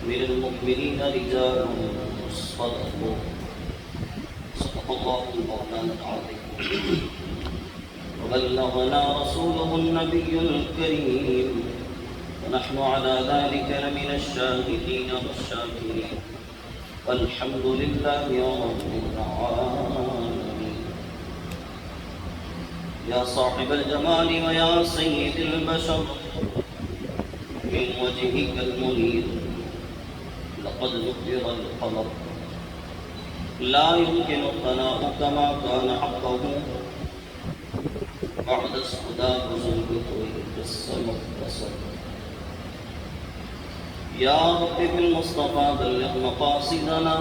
من المؤمنين رجال صدق الله المولانا العظيم وبلغنا رسوله النبي الكريم ونحن على ذلك لمن الشاهدين والشاكرين والحمد لله رب العالمين. يا صاحب الجمال ويا سيد البشر من وجهك المنير لقد ذكر القمر لا يمكن ثناؤك ما كان حقه بعد الصدى بزلك السماء بصر. يا رب بالمصطفى بلغ مقاصدنا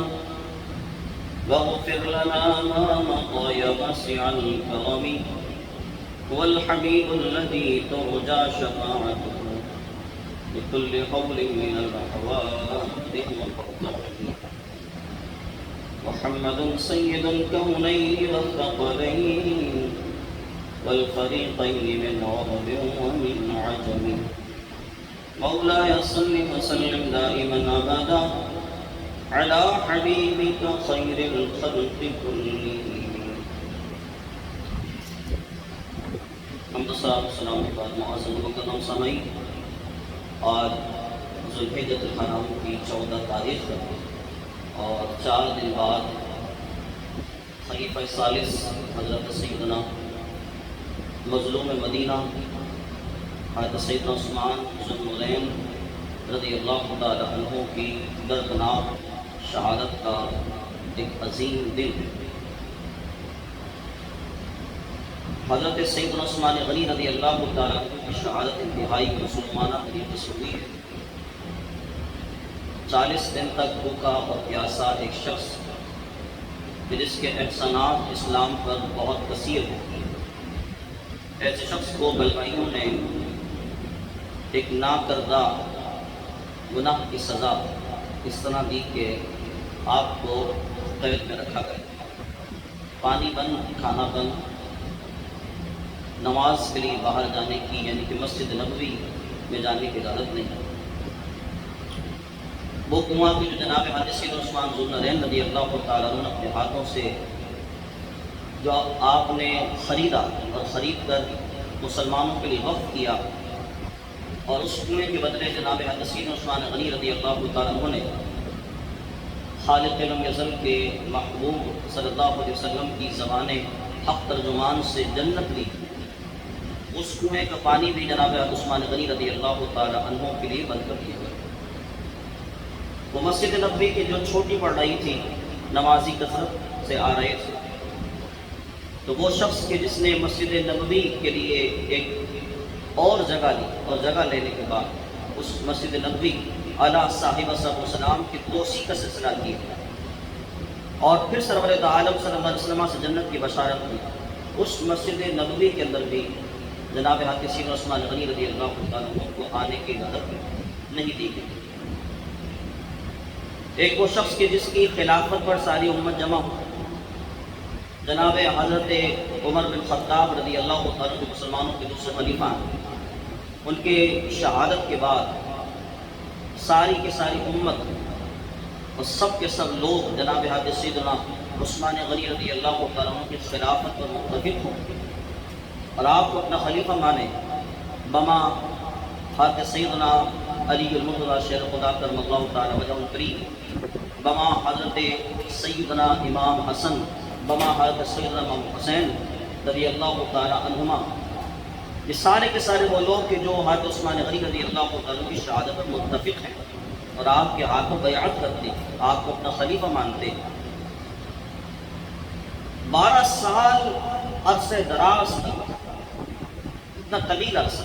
واغفر لنا ما مضى يا واسع الكرم. هو الحبيب الذي ترجى شفاعته بكل حول من الأحوال والقدر. محمد سيد الكونين والثقلين والفريقين من عرب ومن عجم. مولاي صل وسلم دائما ابدا على حبيبك خير الخلق كلهم. حمد السلام بعد معزز مکرم سامعین، آج ذوالحجۃ الحرام کی 14 تاریخ ہے اور 4 دن بعد خلیفہ ثالث حضرت سیدنا مظلوم مدینہ حضرت سیدنا عثمان ذو النورین رضی اللہ تعالی عنہ کی دردناک شہادت کا ایک عظیم دن ہے۔ حضرت سیدنا عثمان غنی رضی اللہ تعالی عنہ کی شہادت انتہائی مسلمانہ طریقے سے ہوئی ہے۔ 40 دن تک بھوکا اور پیاسا ایک شخص جس کے احسانات اسلام پر بہت کثیر ہیں، ایسے شخص کو بلوائیوں نے ایک ناکردہ گناہ کی سزا اس طرح دی کہ آپ کو قید میں رکھا گیا، پانی بند، کھانا بند، نماز کے لیے باہر جانے کی یعنی کہ مسجد نبوی میں جانے کی اجازت نہیں۔ وہ کنواں کی جو جناب حضرت سیدنا عثمان ذو النورین رضی اللہ تعالیٰ عنہ اپنے ہاتھوں سے جو آپ نے خریدا اور خرید کر مسلمانوں کے لیے وقف کیا، اور اس کنویں کے بدلے جناب حضرت سیدنا عثمان غنی رضی اللہ تعالیٰ عنہ نے خالق لم یزل کے محبوب صلی اللہ علیہ وسلم کی زبان حق ترجمان سے جنت لی، اس کنویں کا پانی بھی جناب حضرت عثمان غنی رضی اللہ تعالیٰ عنہ کے لیے بند کر دیا گیا۔ وہ مسجد نبوی کی جو چھوٹی پڑ رہی تھی، نمازی کثرت سے آ رہے تھے، تو وہ شخص کے جس نے مسجد نبوی کے لیے ایک اور جگہ لی، اور جگہ لینے کے بعد اس مسجد نبوی اعلیٰ صاحب السلام کی توسیع کا سلسلہ کیا، اور پھر سرور عالم صلی اللہ علیہ وسلم سے جنت کی بشارت کی، اس مسجد نبوی کے اندر بھی جناب حضرت سیدنا عثمان غنی رضی اللہ تعالیٰ عنہ کو آنے کی اجازت نہیں دی گئی۔ ایک وہ شخص کے جس کی خلافت پر ساری امت جمع ہو، جناب حضرت عمر بن خطاب رضی اللہ تعالیٰ عنہ مسلمانوں کے دوسرے خلیفہ، ان کے شہادت کے بعد ساری کی ساری امت اور سب کے سب لوگ جناب حضرت سیدنا عثمان غنی رضی اللہ تعالیٰ عنہ کی خلافت پر متفق ہوں اور آپ کو اپنا خلیفہ مانیں، بما حضرت سیدنا علی المرتضیٰ شیر خدا کرم اللہ تعالیٰ وجہ الکریم، بما حضرت سیدنا امام حسن، بما حضرت سیدنا امام حسین رضی اللہ تعالیٰ عنہما، یہ سارے کے سارے وہ لوگ کہ جو حضرت عثمان غنی رضی اللہ تعالیٰ عنہ کی شہادت پر متفق ہیں اور آپ کے ہاتھوں بیعت کرتے، آپ کو اپنا خلیفہ مانتے۔ 12 سال عرصے دراز تک، اتنا طویل عرصہ،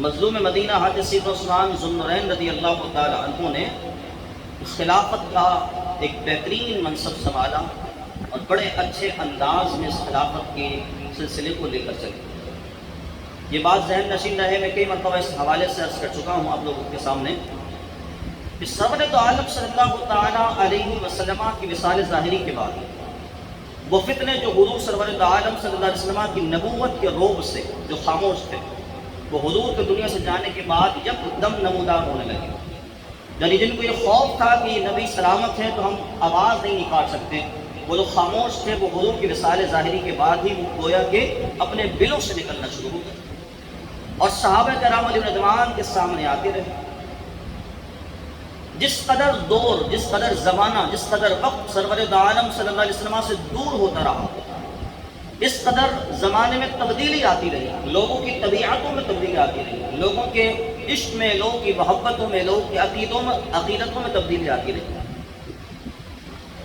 مظلوم مدینہ حضرت سیدنا عثمان ذو النورین رضی اللہ تعالیٰ عنہ نے خلافت کا ایک بہترین منصب سنبھالا اور بڑے اچھے انداز میں اس خلافت کے سلسلے کو لے کر چلے۔ یہ بات ذہن نشین رہے، میں کئی مرتبہ اس حوالے سے عرض کر چکا ہوں آپ لوگوں کے سامنے کہ سرور دو عالم صلی اللہ تعالیٰ علیہ وسلم کی وصال ظاہری کے بعد وہ فتنے جو حضور سرور دو عالم صلی اللہ علیہ وسلم کی نبوت کے روب سے جو خاموش تھے، وہ حضور کے دنیا سے جانے کے بعد یکدم نمودار ہونے لگے۔ یعنی جن کو یہ خوف تھا کہ یہ نبی سلامت ہے تو ہم آواز نہیں نکال سکتے، وہ لوگ خاموش تھے، وہ حضور کی رسالت ظاہری کے بعد ہی وہ گویا کہ اپنے بلوں سے نکلنا شروع ہو گئے اور صحابہ کرام علیہ رضوان کے سامنے آتے رہے۔ جس قدر دور، جس قدر زمانہ، جس قدر وقت سرور دو عالم صلی اللہ علیہ وسلم سے دور ہوتا رہا، اس قدر زمانے میں تبدیلی آتی رہی، لوگوں کی طبیعتوں میں تبدیلی آتی رہی، لوگوں کے عشق میں، لوگوں کی محبتوں میں، لوگوں کی عقیدتوں میں تبدیلی آتی رہی۔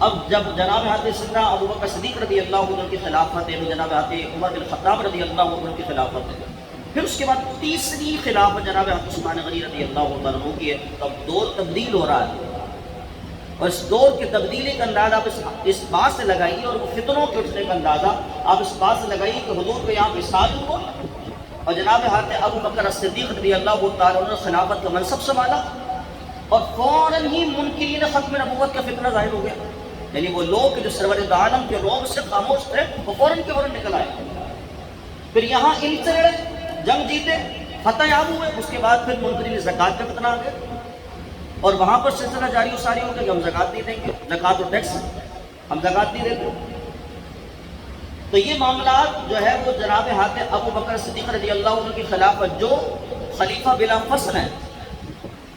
اب جب جناب حضرت سیدنا ابو بکر صدیق رضی اللہ عنہ کی خلافت ہے، جناب حضرت عمر بن خطاب رضی اللہ عنہ کی خلافت ہے، پھر اس کے بعد تیسری خلافت جناب حضرت عثمان غنی رضی اللہ عنہ کی ہے، تب دور تبدیل ہو رہا ہے، اور اس دور کی تبدیلی کا اندازہ آپ اس بات سے لگائیے، اور وہ فتنوں کے اٹھنے کا اندازہ آپ اس بات سے لگائیے کہ حضور کو یہاں وصال ہوا اور جناب حضرت ابو بکر صدیق رضی اللہ تعالیٰ عنہ خلافت کا منصب سنبھالا، اور فوراً ہی منکرین ختم نبوت کا فتنہ ظاہر ہو گیا۔ یعنی وہ لوگ جو سرور دو عالم کے روب سے خاموش تھے وہ فوراً کے فوراً نکل آئے، پھر یہاں ان سے لڑے، جنگ جیتے، فتح یاب ہوئے، اس کے بعد پھر منکرین زکوٰۃ کا فتنہ آ گیا، اور وہاں پر سلسلہ جاری و ساری ہو گیا کہ ہم زکوٰۃ نہیں دیں گے، زکوٰۃ و ٹیکس، ہم زکوٰۃ نہیں دیتے۔ تو یہ معاملات جو ہے وہ جناب حضرت ابو بکر صدیق رضی اللہ عنہ کی خلافت جو خلیفہ بلا فصل ہیں،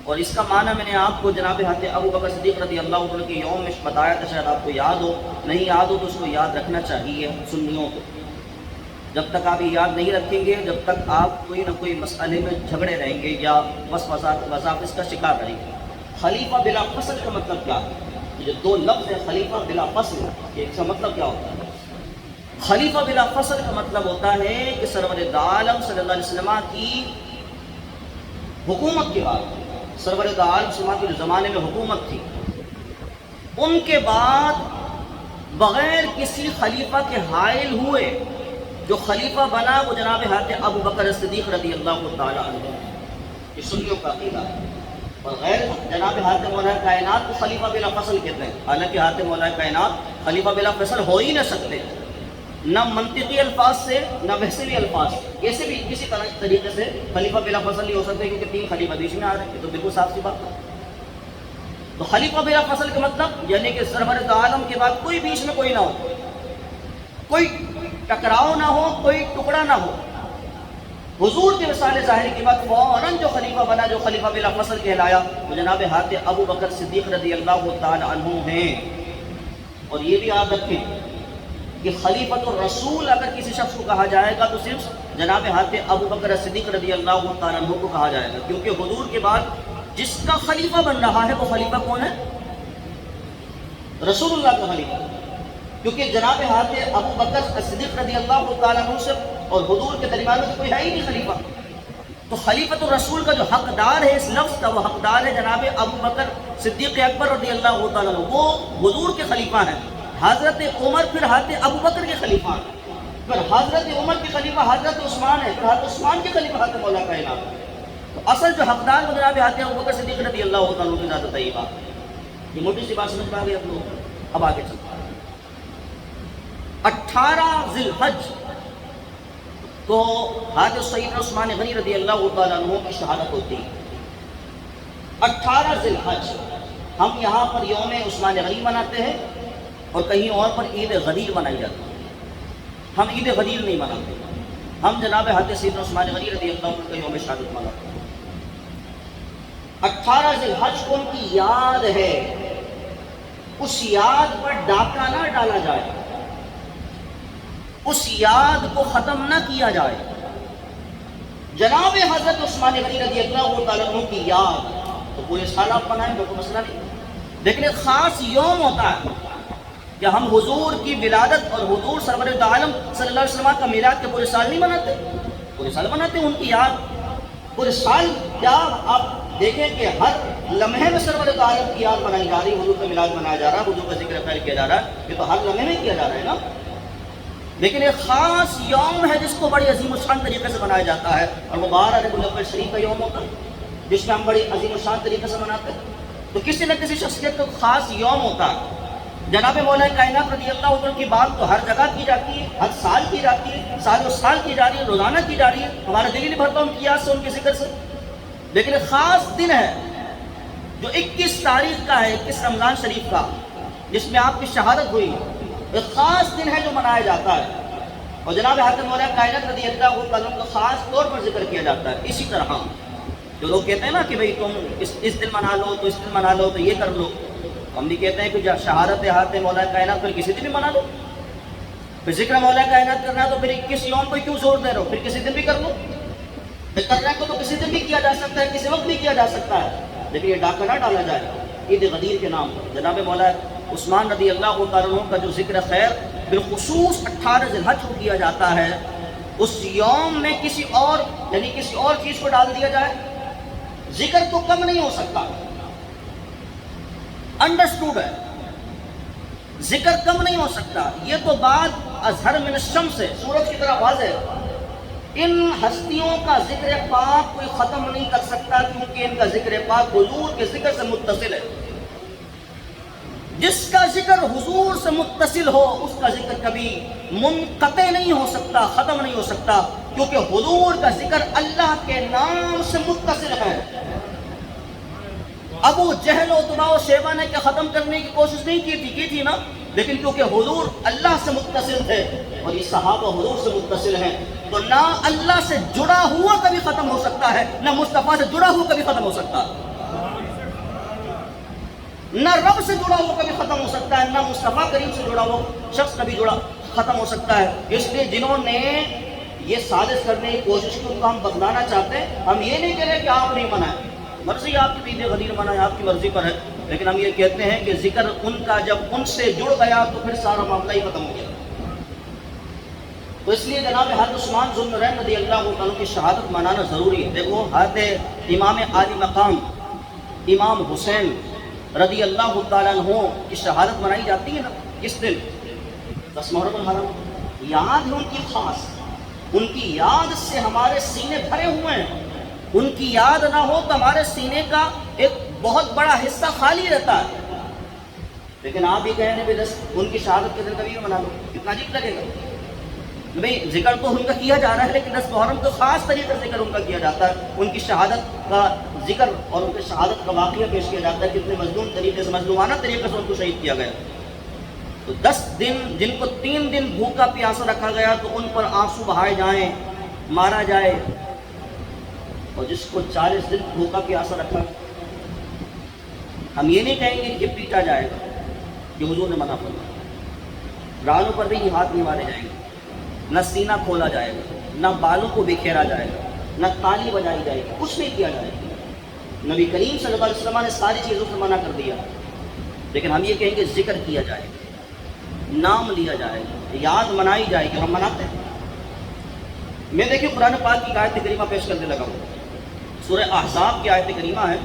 اور اس کا معنی میں نے آپ کو جناب حضرت ابو بکر صدیق رضی اللہ عنہ کے یوم میں بتایا تھا، شاید آپ کو یاد ہو، نہیں یاد ہو تو اس کو یاد رکھنا چاہیے سنیوں کو۔ جب تک آپ یہ یاد نہیں رکھیں گے، جب تک آپ کوئی نہ کوئی مسئلے میں جھگڑے رہیں گے یا وساوس کا شکار رہیں گے۔ خلیفہ بلا فصل کا مطلب کیا ہے؟ یہ دو لفظ ہے خلیفہ بلا فصل، اس کا مطلب کیا ہوتا ہے؟ خلیفہ بلا فصل کا مطلب ہوتا ہے کہ سرور دو عالم صلی اللہ علیہ وسلم کی حکومت کے بعد، سرور دو عالم صلی اللہ علیہ وسلم کے زمانے میں حکومت تھی، ان کے بعد بغیر کسی خلیفہ کے حائل ہوئے جو خلیفہ بنا وہ جناب حضرت ابو بکر صدیق رضی اللہ تعالیٰ عنہ، یہ سنیوں کا عقیدہ ہے۔ اور غیر جناب حضرت مولا کائنات کو خلیفہ بلا فصل کہتے ہیں، حالانکہ حضرت مولا کائنات خلیفہ بلا فصل ہو ہی نہ سکتے، نہ منطقی الفاظ سے نہ بحثی الفاظ سے، ایسے بھی کسی طریقے سے خلیفہ بلا فصل نہیں ہو سکتے، کیونکہ تین خلیفہ بیچ میں آ رہے ہیں، تو بالکل صاف سی بات ہے۔ تو خلیفہ بلا فصل کا مطلب یعنی کہ سرور دو عالم کے بعد کوئی بیچ میں کوئی نہ ہو، کوئی ٹکراؤ نہ ہو، کوئی ٹکڑا نہ ہو۔ حضور کے وصال ظاہری کے بعد فوراً جو خلیفہ بنا، جو خلیفہ بلا فصل کہلایا، وہ جناب حضرت ابو بکر صدیق رضی اللہ تعالی عنہ ہیں۔ اور یہ بھی یاد رکھیں کہ خلیفۃ الرسول اگر کسی شخص کو کہا جائے گا تو صرف جناب حضرت ابو بکر صدیق رضی اللہ تعالی عنہ کو کہا جائے گا، کیونکہ حضور کے بعد جس کا خلیفہ بن رہا ہے وہ خلیفہ کون ہے؟ رسول اللہ کا خلیفہ، کیونکہ جناب حضرت ابو بکر صدیق رضی اللہ تعالیٰ عنہ سے اور حضور کے درمیان میں کوئی ہے ہی نہیں خلیفہ۔ تو خلیفۃ الرسول کا جو حقدار ہے اس لفظ کا، وہ حقدار ہے جناب ابو بکر صدیق اکبر رضی اللہ تعالیٰ عنہ، وہ حضور کے خلیفہ ہیں۔ حضرت عمر پھر حضرت ابو بکر کے خلیفہ ہیں، پھر حضرت عمر کے خلیفہ حضرت عثمان ہے، پھر حضرت عثمان کے خلیفہ حضرت مولا کائنات ہے۔ تو اصل جو حقدار وہ جناب حضرت ابو بکر صدیق رضی اللہ تعالیٰ عنہ کی ذات طیبہ۔ یہ موٹی سی بات سمجھ میں آ گئی آپ لوگ؟ اب آگے چلتے ہیں۔ 18 ذی الحج کو حضرت سیدنا عثمان غنی رضی اللہ تعالیٰ عنہ کی شہادت ہوتی ہے۔ 18 ذی الحج ہم یہاں پر یوم عثمان غنی مناتے ہیں، اور کہیں اور پر عید غدیر منائی جاتی ہے۔ ہم عید غدیر نہیں مناتے، ہم جناب حضرت سیدنا عثمان غنی رضی اللہ عنہ کا یوم شہادت مناتے ہیں۔ 18 ذی الحج کو ان کی یاد ہے، اس یاد پر ڈاکہ نہ ڈالا جائے، اس یاد کو ختم نہ کیا جائے۔ جناب حضرت عثمان غنی رضی اللہ تعالیٰ عنہ کی یاد تو پورے سال آپ منائیں، کوئی مسئلہ نہیں، لیکن ایک خاص یوم ہوتا ہے کہ ہم حضور کی ولادت اور حضور سرور دو عالم صلی اللہ علیہ وسلم کا میلاد کے پورے سال نہیں مناتے، پورے سال مناتے ہیں ان کی یاد پورے سال۔ کیا آپ دیکھیں کہ ہر لمحے میں سرور دو عالم کی یاد منائی جا رہی ہے، حضور کا میلاد منایا جا رہا ہے، حضور کا ذکر خیر کیا جا رہا ہے، یہ تو ہر لمحے میں کیا جا رہا ہے نا۔ لیکن ایک خاص یوم ہے جس کو بڑی عظیم الشان طریقے سے منایا جاتا ہے، اور وہ 12 ربیع الاول شریف کا یوم ہوتا ہے، جس میں ہم بڑی عظیم الشان طریقے سے مناتے ہیں۔ تو کسی نہ کسی شخصیت کا خاص یوم ہوتا ہے۔ جناب مولا کائنات رضی اللہ عنہ کی بات تو ہر جگہ کی جاتی ہے، ہر سال کی جاتی ہے، سال و سال کی جا رہی ہے، روزانہ کی جا رہی ہے، ہمارا دل ہی نہیں بھرتا ان کی یاد سے، ان کے ذکر سے۔ لیکن ایک خاص دن ہے جو 21 تاریخ کا ہے، 21 رمضان شریف کا، جس میں آپ کی شہادت ہوئی، ایک خاص دن ہے جو منایا جاتا ہے، اور جناب حضرت مولانا کائنات رضی اللہ عنہ کو خاص طور پر ذکر کیا جاتا ہے۔ اسی طرح جو لوگ کہتے ہیں نا کہ بھئی تم اس دن منا لو، تو اس دن منا لو، تو یہ کر لو، ہم بھی کہتے ہیں کہ شہادت حضرت مولانا کائنات پر کسی دن بھی منا لو، پھر ذکر مولانا کائنات کرنا ہے تو پھر 21 یوم کو کیوں زور دے رہے ہو، پھر کسی دن بھی کر لو۔ کرنے کو تو کسی دن بھی کیا جا سکتا ہے، کسی وقت بھی کیا جا سکتا ہے، لیکن یہ ڈاکہ نہ ڈالا جائے عید غدیر کے نام پر۔ جناب مولانا عثمان رضی اللہ عنہ کا جو ذکر خیر بالخصوص 18 ذی الحج کو کیا جاتا ہے، اس یوم میں کسی اور یعنی کسی اور چیز کو ڈال دیا جائے، ذکر تو کم نہیں ہو سکتا، انڈرسٹوڈ ہے، ذکر کم نہیں ہو سکتا۔ یہ تو بات اظہر من الشمس سے سورج کی طرح واضح ہے۔ ان ہستیوں کا ذکر پاک کوئی ختم نہیں کر سکتا، کیونکہ ان کا ذکر پاک حضور کے ذکر سے متصل ہے۔ جس کا ذکر حضور سے متصل ہو، اس کا ذکر کبھی منقطع نہیں ہو سکتا، ختم نہیں ہو سکتا، کیونکہ حضور کا ذکر اللہ کے نام سے متصل ہے۔ ابو جہل و عتبہ و شیبہ نے ختم کرنے کی کوشش نہیں کی تھی نا، لیکن کیونکہ حضور اللہ سے متصل تھے اور یہ صحابہ حضور سے متصل ہیں، تو نہ اللہ سے جڑا ہوا کبھی ختم ہو سکتا ہے، نہ مصطفیٰ سے جڑا ہوا کبھی ختم ہو سکتا ہے، نہ رب سے جڑا ہوا کبھی ختم ہو سکتا ہے، نہ مصطفیٰ کریم سے جڑا ہوا شخص کبھی جڑا ختم ہو سکتا ہے۔ اس لیے جنہوں نے یہ سازش کرنے کی کوشش کی، ان کو ہم بدلانا چاہتے ہیں۔ ہم یہ نہیں کہہ رہے کہ آپ نہیں منائیں، مرضی آپ کی عید غدیر منائیں، آپ کی مرضی پر ہے، لیکن ہم یہ کہتے ہیں کہ ذکر ان کا جب ان سے جڑ گیا تو پھر سارا معاملہ ہی ختم ہو گیا۔ تو اس لیے جناب حضرت عثمان ذو النورین رضی اللہ عنہ کی شہادت منانا ضروری ہے۔ دیکھو حضرت امام عالی مقام امام حسین رضی اللہ تعالیٰ عنہ کی شہادت منائی جاتی ہے نا، کس دن؟ 10 محرم الحرام، یاد ہے ان کی خاص، ان کی یاد سے ہمارے سینے بھرے ہوئے ہیں۔ ان کی یاد نہ ہو تو ہمارے سینے کا ایک بہت بڑا حصہ خالی رہتا ہے۔ لیکن آپ یہ کہیں کہ ان کی شہادت کے دن کبھی بھی منا لو، کتنا عجیب لگے گا۔ بھئی ذکر تو ان کا کیا جا رہا ہے، لیکن 10 محرم تو خاص طریقے سے ذکر ان کا کیا جاتا ہے، ان کی شہادت کا ذکر اور ان کی شہادت کا واقعہ پیش کیا جاتا ہے، کتنے مظلوم طریقے سے، مظلومانہ طریقے سے ان کو شہید کیا گیا۔ تو 10 دن جن کو 3 دن بھوکا پیاسا رکھا گیا، تو ان پر آنسو بہائے جائیں، مارا جائے، اور جس کو 40 دن بھوکا پیاسا رکھا، ہم یہ نہیں کہیں گے کہ پیٹا جائے گا، کہ حضور نے منع فرمایا، رانوں پر بھی ہاتھ نہیں مارے جائیں گے، نہ سینہ کھولا جائے گا، نہ بالوں کو بکھیرا جائے گا، نہ تالی بجائی جائے گی، کچھ نہیں کیا جائے گا۔ نبی کریم صلی اللہ علیہ وسلم نے ساری چیزوں سے منع کر دیا، لیکن ہم یہ کہیں گے ذکر کیا جائے گا، نام لیا جائے گا، یاد منائی جائے گی، ہم مناتے ہیں۔ میں دیکھیں قرآن پاک کی آیت کریمہ پیش کرنے لگا ہوں، سورہ احزاب کی آیت کریمہ ہے،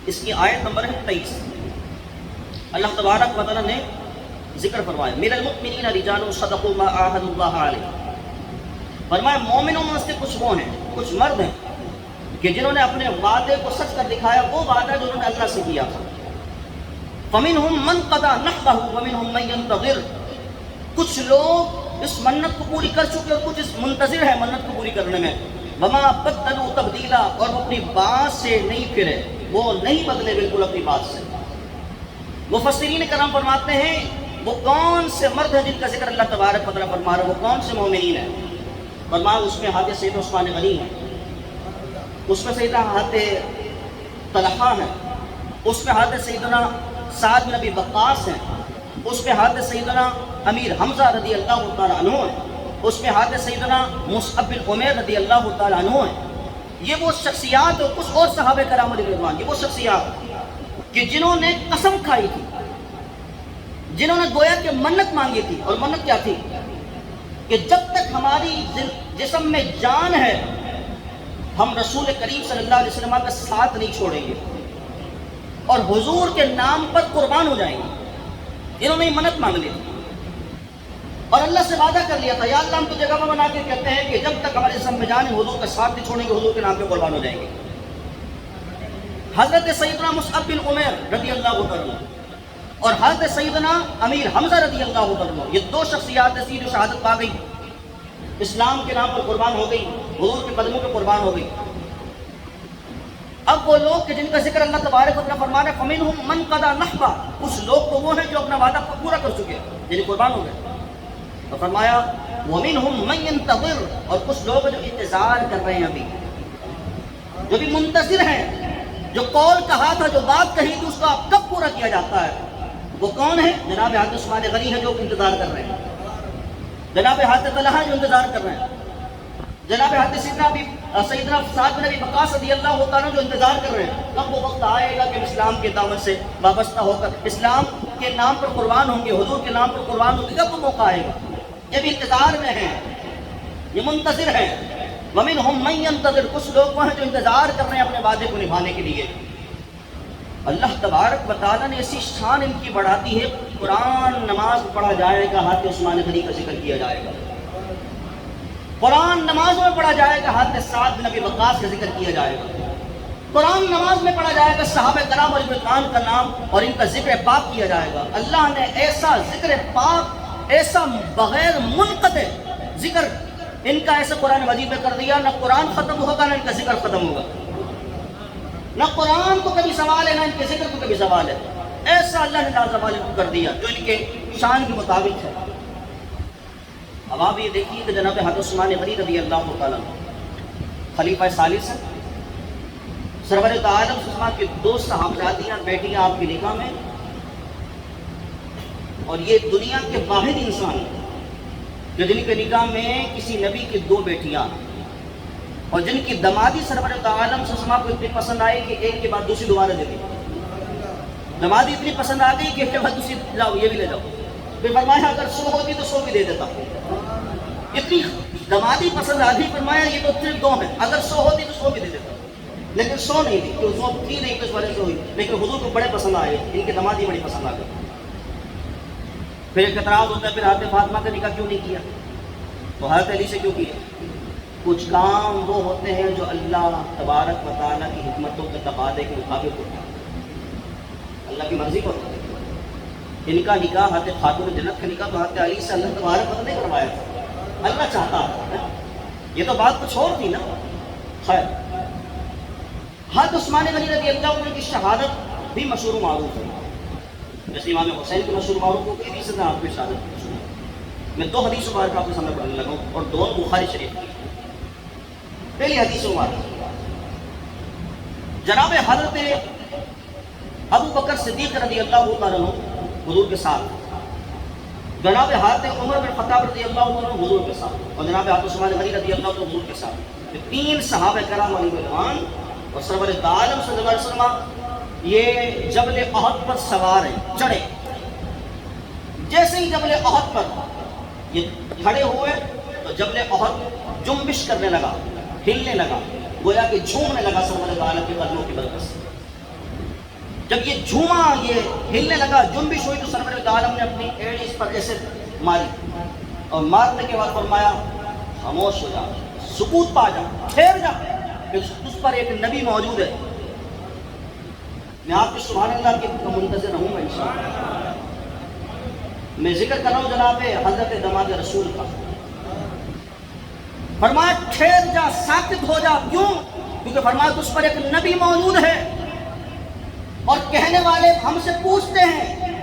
اس کی آیت نمبر ہے 23۔ اللہ تبارک و تعالیٰ نے ذکر فرمایا، من المؤمنین رجال صدقوا ما عاهدوا اللہ علیہ، فرمایا مومنوں میں سے کچھ وہ ہیں، کچھ مرد ہیں کہ جنہوں نے اپنے وعدے کو سچ کر دکھایا، وہ وعدہ جو انہوں نے اللہ سے کیا تھا۔ فمنہم من قضى نحبہ ومنہم من ينتظر، کچھ لوگ اس منت کو پوری کر چکے اور کچھ اس منتظر ہے منت کو پوری کرنے میں۔ وما بدلوا تبدیلا، اور وہ اپنی بات سے نہیں پھرے، وہ نہیں بدلے بالکل اپنی بات سے۔ مفسرین کرام فرماتے ہیں وہ کون سے مرد ہیں جن کا ذکر اللہ تبارک و تعالیٰ فرما رہا ہے، وہ کون سے مومنین ہیں؟ فرمایا اس میں حضرت سید عثمان غنی ہیں، اس میں سیدنا حضرت طلحہ ہیں، اس میں حضرت سیدنا سعد بن ابی وقاص ہیں، اس میں حضرت سیدنا امیر حمزہ رضی اللہ تعالیٰ عنہ ہیں، اس میں حضرت سیدنا مصعب بن عمیر رضی اللہ تعالیٰ عنہ ہیں۔ یہ وہ شخصیات اور کچھ اور صحابہ کرام علیہ رضوان، یہ وہ شخصیات کہ جنہوں نے قسم کھائی تھی، جنہوں نے گویا کہ منت مانگی تھی، اور منت کیا تھی کہ جب تک ہماری جسم میں جان ہے ہم رسول کریم صلی اللہ علیہ وسلم کا ساتھ نہیں چھوڑیں گے اور حضور کے نام پر قربان ہو جائیں گے۔ انہوں نے یہ منت مانگ لی اور اللہ سے وعدہ کر لیا تھا، یا اللہ ہم تو جگہ میں بنا کے کہتے ہیں کہ جب تک ہمارے جسم میں جان ہے حضور کا ساتھ نہیں چھوڑیں گے، حضور کے نام پہ قربان ہو جائیں گے۔ حضرت سیدنا مصعب بن عمیر رضی اللہ عنہ اور حضرت سیدنا امیر حمزہ رضی اللہ عنہ، یہ دو شخصیات ایسی جو شہادت پا گئی، اسلام کے نام پر قربان ہو گئی، حضور کے قدموں پہ قربان ہو گئی۔ اب وہ لوگ کہ جن کا ذکر اللہ تبارک و تعالیٰ فرما رہے فَمِنْهُمْ مَنْ قَضَى نَحْبًا، کچھ لوگ تو وہ ہیں جو اپنا وعدہ پورا کر چکے یعنی قربان ہو گئے. تو فرمایا وَمِنْهُمْ مَنْ يَنْتَظِرُ، اور کچھ لوگ جو انتظار کر رہے ہیں ابھی، جو بھی منتظر ہیں، جو قول کہا تھا، جو بات کہی تھی، اس کو اب کب پورا کیا جاتا ہے. وہ کون ہے؟ جناب حضرت عثمان غنی ہے جو انتظار کر رہے ہیں، جناب حضرت طلحہ جو انتظار کر رہے ہیں، جناب حضرت سیدنا سعد بن ابی وقاص رضی اللہ تعالیٰ جو انتظار کر رہے ہیں کب وہ وقت آئے گا کہ اسلام کے دعوت سے وابستہ ہو کر اسلام کے نام پر قربان ہوں گے، حضور کے نام پر قربان ہوں گے. کب وہ موقع آئے گا؟ یہ بھی انتظار میں ہیں، یہ منتظر ہیں. وَمِنْهُمْ مَنْ يَنْتَظِرُ، کچھ لوگ وہ ہیں جو انتظار کر رہے ہیں اپنے وعدے کو نبھانے کے لیے. اللہ تبارک و تعالیٰ نے ایسی شان ان کی بڑھاتی ہے. قرآن نماز میں پڑھا جائے گا، ہاتھ عثمان غنی کا ذکر کیا جائے گا. قرآن نماز میں پڑھا جائے گا، ہاتھ سعد بن ابی وقاص کا ذکر کیا جائے گا. قرآن نماز میں پڑھا جائے گا، صحابہ کرام اور رضوان کا نام اور ان کا ذکر پاک کیا جائے گا. اللہ نے ایسا ذکر پاک، ایسا بغیر منقطع ذکر ان کا ایسا قرآن مجید میں کر دیا، نہ قرآن ختم ہوگا نہ ان کا ذکر ختم ہوگا. نہ قرآن کو کبھی سوال ہے نہ ان کے ذکر کو کبھی سوال ہے. ایسا اللہ نے لازوال کر دیا جو ان کے شان کے مطابق ہے. اب آپ یہ دیکھیے کہ جناب حضرت عثمان غنی رضی اللہ تعالیٰ خلیفہ ثالث ہیں، سرور عالم عثمان کی 2 صاحبزادیاں بیٹیاں آپ کے نکاح میں، اور یہ دنیا کے واحد انسان جو جن کے نکاح میں کسی نبی کی 2 بیٹیاں اور جن کی دمادی سرور عالم عثمان کو اتنی پسند آئی کہ ایک کے بعد دوسری دوبارہ دے دی. دمادی اتنی پسند آ گئی کہ ایک کے بعد دوسری لاؤ، یہ بھی لے جاؤ. پھر فرمایا اگر 100 ہوتی تو 100 بھی دے دیتا. اتنی دمادی پسند آ گئی، فرمایا یہ تو صرف 2 ہیں، اگر 100 ہوتی تو 100 بھی دے دیتا. لیکن 100 نہیں تھی، کہ 100 تھی نہیں تو اس وجہ سے ہوئی. لیکن حضور کو بڑے پسند آئے، ان کی دمادی بڑی پسند آ گئی. پھر ایک اعتراض ہوتا ہے پھر حضرت فاطمہ کا نکاح کیوں نہیں کیا؟ تو حضرت علی سے کیوں کیا؟ کچھ کام وہ ہوتے ہیں جو اللہ تبارک و تعالیٰ کی حکمتوں کے تقاضے کے مطابق ہوتے ہیں، اللہ کی مرضی کو ہوتا ہے. ان کا نکاح حضرت خاتون جنت کا نکاح تو حضرت علی سے اللہ تبارک و تعالیٰ نے کروایا تھا، اللہ چاہتا ہے. یہ تو بات کچھ اور تھی نا. خیر، حضرت عثمان غنی رضی اللہ عنہ کی شہادت بھی مشہور و معروف ہے. جیسے امام حسین کی مشہور معروف ہوتی ہے، اسی طرح آپ کی شہادت مشہور ہے. میں 2 حدیث مبارک آپ کے سامنے پڑھنے لگا ہوں اور 2 بخاری شریف کی. پہلی حدیث مبارک جناب حضرت ابو بکر صدیق رضی اللہ تعالیٰ عنہ حضور کے ساتھ، جناب حضرت عمر بن خطاب رضی اللہ عنہ حضور کے ساتھ، اور جناب حضرت عثمان غنی رضی اللہ عنہ حضور کے ساتھ. یہ 3 صحابہ کرام علیہ رضوان اور سرور عالم صلی اللہ علیہ وسلم یہ جبل احد پر سوار ہیں، چڑھے. جیسے ہی جبل احد پر یہ کھڑے ہوئے تو جبل احد جنبش کرنے لگا، ہلنے لگا، گویا کہ جھومنے لگا سرور عالم کے قدموں کی برکت سے. جب یہ جھوما، یہ ہلنے لگا، جنبش ہوئی تو سرور عالم نے اپنی ایڑی اس پر ایسے ماری اور مارنے کے بعد فرمایا خاموش ہو جا، سکوت پا جا، ٹھہر جا، کہ اس پر ایک نبی موجود ہے. میں آپ کے سبحان اللہ کے منتظر رہوں گا انشاءاللہ. میں ذکر کر رہا ہوں جناب حضرت دماد رسول کا. فرمایا ٹھہر جا، ساکت ہو جا. کیوں؟ کیونکہ فرمایا اس پر ایک نبی موجود ہے. اور کہنے والے ہم سے پوچھتے ہیں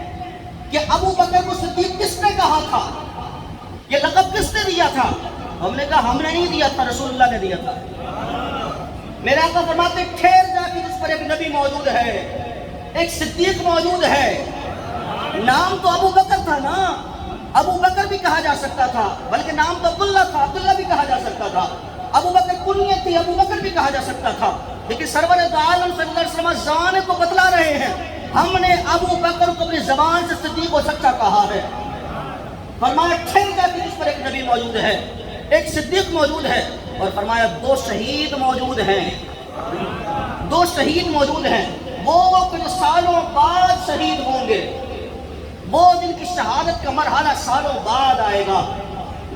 کہ ابو بکر کو صدیق کس نے کہا تھا، یہ لقب کس نے دیا تھا؟ ہم نے کہا ہم نے نہیں دیا تھا، رسول اللہ نے دیا تھا. میرے آقا فرماتے ٹھہر جا کہ اس پر ایک نبی موجود ہے، ایک صدیق موجود ہے. نام تو ابو بکر تھا نا، ابو بکر بھی کہا جا سکتا تھا، بلکہ نام تو عبداللہ تھا، عبداللہ بھی کہا جا سکتا تھا. ابو بکر کنیت تھی، ابو بکر بھی کہا جا سکتا تھا. لیکن سرور عالم صلی اللہ علیہ وسلم زمانے کو بتلا رہے ہیں، ہم نے ابو بکر کو اپنی زبان سے صدیق و سچا کہا ہے. فرمایا ٹھہر جا کہ اس پر ایک نبی موجود ہے، ایک صدیق موجود ہے. اور فرمایا 2 شہید موجود ہیں، 2 شہید موجود ہیں. وہ جو سالوں بعد شہید ہوں گے، وہ جن کی شہادت کا مرحلہ سالوں بعد آئے گا،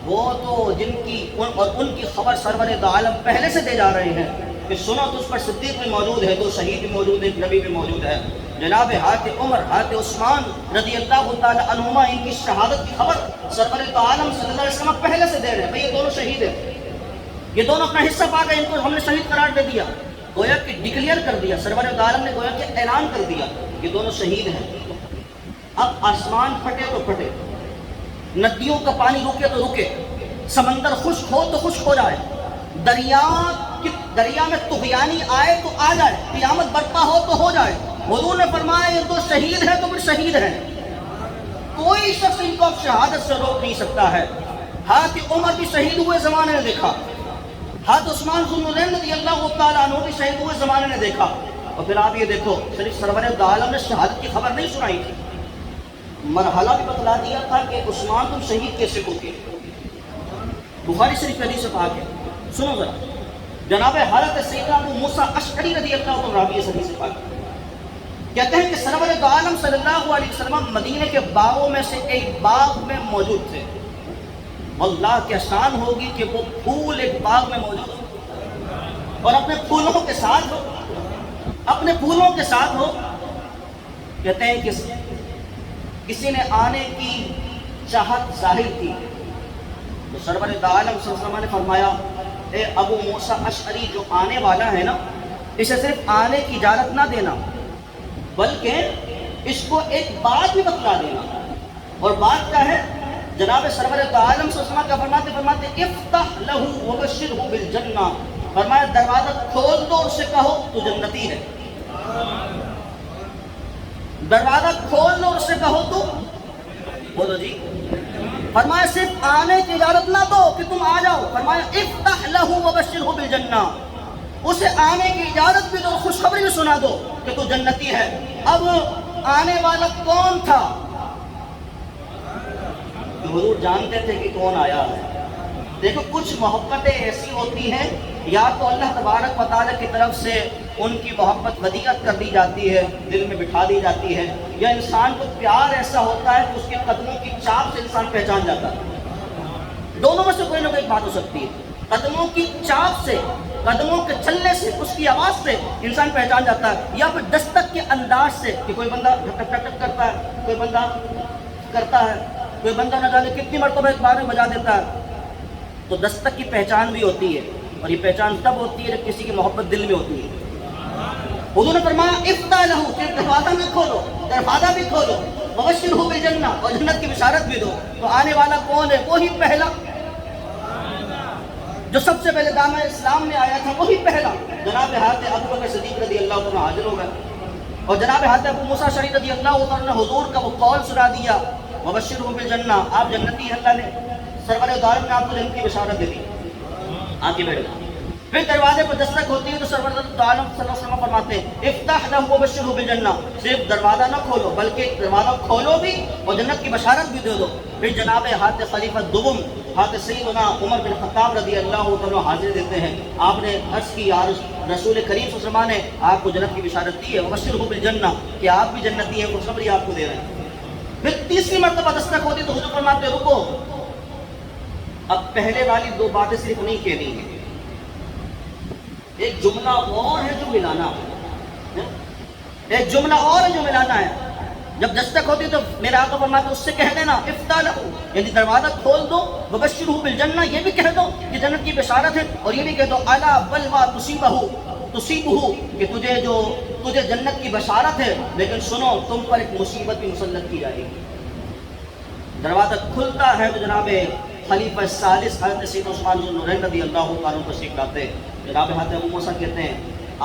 وہ تو جن کی اور ان کی خبر سرور عالم پہلے سے دے جا رہے ہیں کہ سنو تو اس پر صدیق بھی موجود ہے، 2 شہید بھی موجود ہیں، ایک نبی بھی موجود ہے. جناب حضرت عمر، حضرت عثمان رضی اللہ تعالی عنہما ان کی شہادت کی خبر سرور عالم صلی اللہ علیہ وسلم پہلے سے دے رہے ہیں. بھئی یہ دونوں شہید ہیں، یہ دونوں اپنا حصہ پا گئے، ان کو ہم نے شہید قرار دے دیا. گویا کہ ڈکلیئر کر دیا، سرور عالم نے گویا کہ اعلان کر دیا کہ دونوں شہید ہیں۔ اب آسمان پھٹے تو پھٹے، ندیوں کا پانی رکے تو رکے، سمندر خشک ہو تو خشک ہو جائے، دریا میں طغیانی آئے تو آ جائے، قیامت برپا ہو تو ہو جائے، حضور نے فرمایا یہ تو شہید ہیں تو پھر شہید ہیں، کوئی شخص ان کو اب شہادت سے روک نہیں سکتا ہے۔ حضرت عمر بھی شہید ہوئے زمانے نے دیکھا، حضرت عثمان ذو النورین رضی اللہ تعالیٰ عنہ بھی شہید ہوئے زمانے نے دیکھا، اور پھر آپ یہ دیکھو صرف سرور عالم نے شہادت کی خبر نہیں سنائی تھی، مرحلہ بھی بتلا دیا تھا کہ عثمان تم شہید کیسے ہوگے۔ بخاری شریف حدیث سے پاک ہے، سنو ذرا، جناب حضرت سیدنا ابو موسیٰ اشعری رضی اللہ عنہ راوی حدیث سے پاک کہتے ہیں کہ سرور عالم صلی اللہ علیہ وسلم مدینے کے باغوں میں سے ایک باغ میں موجود تھے۔ اللہ کیا شان ہوگی کہ وہ پھول ایک باغ میں موجود ہو اور اپنے پھولوں کے ساتھ ہو، اپنے پھولوں کے ساتھ ہو۔ کہتے ہیں کہ کسی نے آنے کی چاہت ظاہر کی تو سرور عالم صلی اللہ علیہ وسلم نے فرمایا اے ابو موسیٰ اشعری، جو آنے والا ہے نا اسے صرف آنے کی اجازت نہ دینا بلکہ اس کو ایک بات بھی بتلا دینا، اور بات کیا ہے؟ جناب سرور عالم صلی اللہ علیہ وسلم کا فرماتے افتح لہو وبشرہ بالجنہ، فرمایا دروازہ کھول دو اور اسے کہو تو جنتی ہے، دروازہ کھول دو اور اسے کہو تو بولو جی، فرمایا صرف آنے کی اجازت نہ دو کہ تم آ جاؤ، فرمایا افتح لہو وبشرہ بالجنہ، اسے آنے کی اجازت بھی دو، خوشخبری بھی سنا دو کہ تو جنتی ہے۔ اب آنے والا کون تھا؟ حضور جانتے تھے کہ کون آیا ہے۔ دیکھو کچھ محبتیں ایسی ہوتی ہیں یا تو اللہ تبارک و تعالیٰ کی طرف سے ان کی محبت ودیعت کر دی جاتی ہے، دل میں بٹھا دی جاتی ہے، یا انسان کو پیار ایسا ہوتا ہے کہ اس کے قدموں کی چاپ سے انسان پہچان جاتا ہے۔ دونوں میں سے کوئی نہ کوئی بات ہو سکتی ہے، قدموں کی چاپ سے، قدموں کے چلنے سے، اس کی آواز سے انسان پہچان جاتا ہے، یا پھر دستک کے انداز سے کہ کوئی بندہ ٹک ٹک ٹک کرتا ہے، کوئی بندہ کرتا ہے، کوئی بندہ نہ جانے کتنی مرتبہ ایک بار میں بجا دیتا ہے، تو دستک کی پہچان بھی ہوتی ہے، اور یہ پہچان تب ہوتی ہے جب کسی کی محبت دل میں ہوتی ہے۔ حضور نے فرمایا افتح لہو، کہ دروازہ بھی کھولو، دروازہ بھی کھولو، وبشرہ بالجنہ، اور جنت کی بشارت بھی دو۔ تو آنے والا کون ہے؟ وہی پہلا جو سب سے پہلے دامن اسلام میں آیا تھا، وہی پہلا جناب حضرت ابو بکر صدیق رضی اللہ عنہ حاضر ہو گئے، اور جناب حضرت ابو موسیٰ اشعری رضی اللہ عنہ نے حضور کا وہ قول سنا دیا وبشرہ بالجنہ، آپ جنتی ہیں، اللہ نے سرور عالم نے آپ کو جنت کی بشارت دے دی، آگے بیٹھ گئے۔ پھر دروازے پر دستک ہوتی ہے تو سرور عالم صلی اللہ علیہ وسلم فرماتے ہیں افتح لہو وبشرہ بالجنہ، صرف دروازہ نہ کھولو بلکہ دروازہ کھولو بھی اور جنت کی بشارت بھی دے دو۔ پھر جناب حضرت خلیفہ دوم حضرت سیدنا عمر بن خطاب رضی اللہ عنہ حاضر دیتے ہیں، آپ نے عرض کی یا رسول کریم صلی اللہ علیہ وسلم نے آپ کو جنت کی بشارت دی ہے وبشرہ بالجنہ، کہ آپ بھی جنتی ہیں، خوشخبری آپ کو دے رہے ہیں۔ پھر تیسری مرتبہ دستک ہوتی تو حضور فرماتے رکو، اب پہلے والی دو باتیں صرف نہیں کہنی ہیں، ایک جملہ اور ہے جو ملانا ہے، ایک جملہ اور ہے جو ملانا ہے۔ جب دستک ہوتی تو میرے آقا فرماتے اس سے کہہ دینا افتح لہو، یعنی دروازہ کھول دو، وبشرہ بالجنہ، یہ بھی کہہ دو کہ جنت کی بشارت ہے، اور یہ بھی کہہ دو الا بلوا تصیبہ، کہ تجھے جنت کی بشارت ہے، لیکن سنو تم پر ایک مصیبت بھی مسلط کی جائے گی۔ دروازہ کھلتا ہے تو جناب خلیفہ الثالث حضرت سیدنا عثمان ذو النورین رضی اللہ عنہ تشریف لاتے ہیں۔ جناب حضرت ابو موسیٰ کہتے ہیں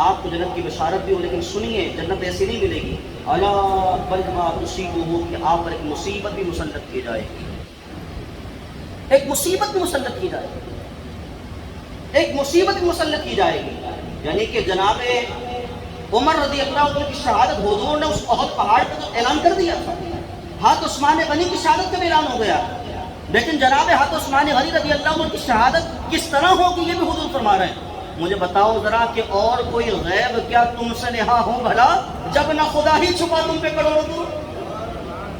آپ کو جنت کی بشارت بھی ہو، لیکن سنیے جنت ایسی نہیں ملے گی، الا بلوا تصیبہ، کہ آپ پر ایک مصیبت بھی مسلط کی جائے گی، ایک مصیبت بھی مسلط کی جائے گی، ایک مصیبت بھی مسلط کی جائے گی۔ یعنی کہ جناب عمر رضی اللہ عنہ کی شہادت حضور نے اس احد پہاڑ پہ تو اعلان کر دیا تھا، حضرت عثمان غنی کی شہادت کا بھی اعلان ہو گیا، لیکن جناب حضرت عثمان غنی رضی اللہ عنہ کی شہادت کس طرح ہوگی یہ بھی حضور فرما رہے ہیں۔ مجھے بتاؤ ذرا کہ اور کوئی غیب کیا تم سے نہا ہو بھلا، جب نہ خدا ہی چھپا تم پہ کروڑوں دور۔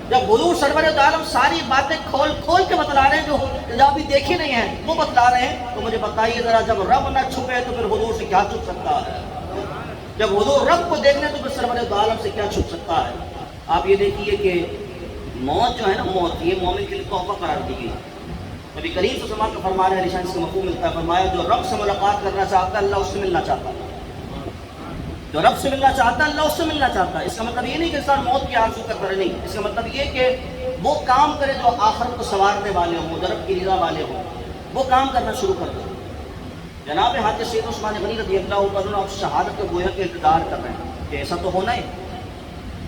جب حضور سرور عالم ساری باتیں کھول کھول کے بتلا رہے ہیں جو ابھی دیکھی نہیں ہیں وہ بتلا رہے ہیں، تو مجھے بتائیے ذرا جب رب نہ چھپے تو پھر حضور سے کیا چھپ سکتا ہے؟ جب حضور رب کو دیکھ لیں تو پھر سرور عالم سے کیا چھپ سکتا ہے؟ آپ یہ دیکھیے کہ موت جو ہے نا، موت یہ مومن کے لیے تحفہ قرار دی گئی۔ نبی کریم صلی اللہ علیہ وسلم کا فرمان ہے، نشان اس کا مفہوم ملتا ہے، فرمایا جو رب سے ملاقات کرنا چاہتا ہے اللہ اس سے ملنا چاہتا ہے۔ جو رب سے ملنا چاہتا ہے اللہ اس سے ملنا چاہتا ہے. اس کا مطلب یہ نہیں کہ انسان موت کی آرزو کرتا رہے, نہیں. اس کا مطلب یہ کہ وہ کام کرے جو آخرت کو سنوارنے والے ہوں, جو رب کی رضا والے ہوں, وہ کام کرنا شروع کر دیں. جناب حضرت سید عثمان غنی رضی اللہ عنہ اب شہادت کے گویا کے انتظار کر رہے ہیں کہ ایسا تو ہونا ہے,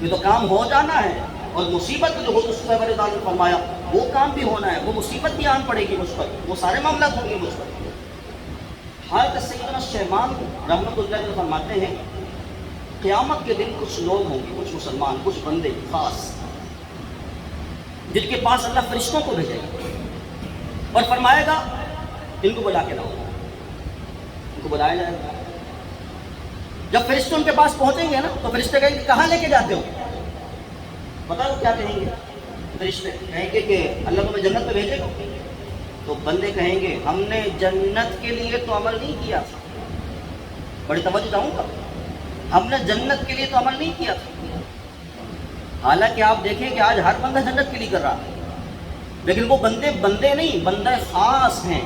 یہ تو کام ہو جانا ہے, اور مصیبت جو ہو تو صحابہ نے فرمایا وہ کام بھی ہونا ہے, وہ مصیبت بھی آن پڑے گی مجھ پر, وہ سارے معاملات ہوں گے مجھ پر. حضرت سیدنا شیمان رحمۃ اللہ علیہ فرماتے ہیں قیامت کے دن کچھ لوگ ہوں گے, کچھ مسلمان, کچھ بندے خاص, جن کے پاس اللہ فرشتوں کو بھیجے گا اور فرمائے گا ان کو بلا کے لاؤ. ان کو بلایا جائے گا. جب فرشتے ان کے پاس پہنچیں گے نا تو فرشتے کہیں گے کہاں لے کے جاتے ہو؟ پتہ وہ کیا کہیں گے؟ فرشتے کہیں گے کہ اللہ تمہیں جنت میں بھیجے گا. تو بندے کہیں گے ہم نے جنت کے لیے تو عمل نہیں کیا تھا. بڑی توجہ چاہوں گا, ہم نے جنت کے لیے تو عمل نہیں کیا تھا. حالانکہ آپ دیکھیں کہ آج ہر بندہ جنت کے لیے کر رہا ہے, لیکن وہ بندے نہیں, بندے خاص ہیں.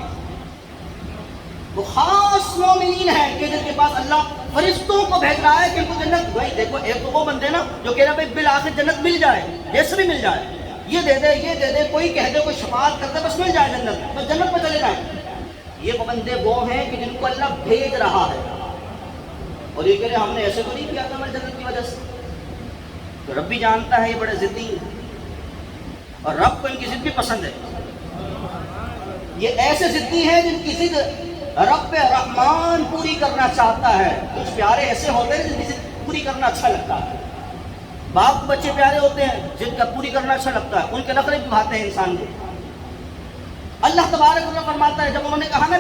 وہ خاص مومنین ہیں کہ جن کے پاس اللہ فرشتوں کو بھیج رہا ہے کہ ان کو جنت. بھائی دیکھو, ایک تو وہ بندے نا جو کہہ رہے ہیں بالآخر جنت مل جائے, جیسے بھی مل جائے, یہ دے دے یہ دے دے, کوئی کہہ دے, کوئی شفاعت کر دے, بس مل جائے جنت, بس جنت میں چلے جائیں. یہ وہ بندے وہ ہیں کہ جن کو اللہ بھیج رہا ہے, اور یہ کہہ رہے ہم نے ایسے تو نہیں کیا تھا ہماری جنت کی وجہ سے. تو رب بھی جانتا ہے یہ بڑے ضدی ہیں, اور رب کو ان کی ضد بھی پسند ہے. یہ ایسے ضدی ہیں جن کی ضد رب رحمان پوری کرنا چاہتا ہے. کچھ پیارے ایسے ہوتے ہیں جن کی ضد پوری کرنا اچھا لگتا ہے. باپ کے بچے پیارے ہوتے ہیں جن کا پوری کرنا اچھا لگتا ہے, ان کے نخرے بھی بھاتے ہیں انسان کو. اللہ تبارک و تعالیٰ فرماتا ہے جب انہوں نے کہا نا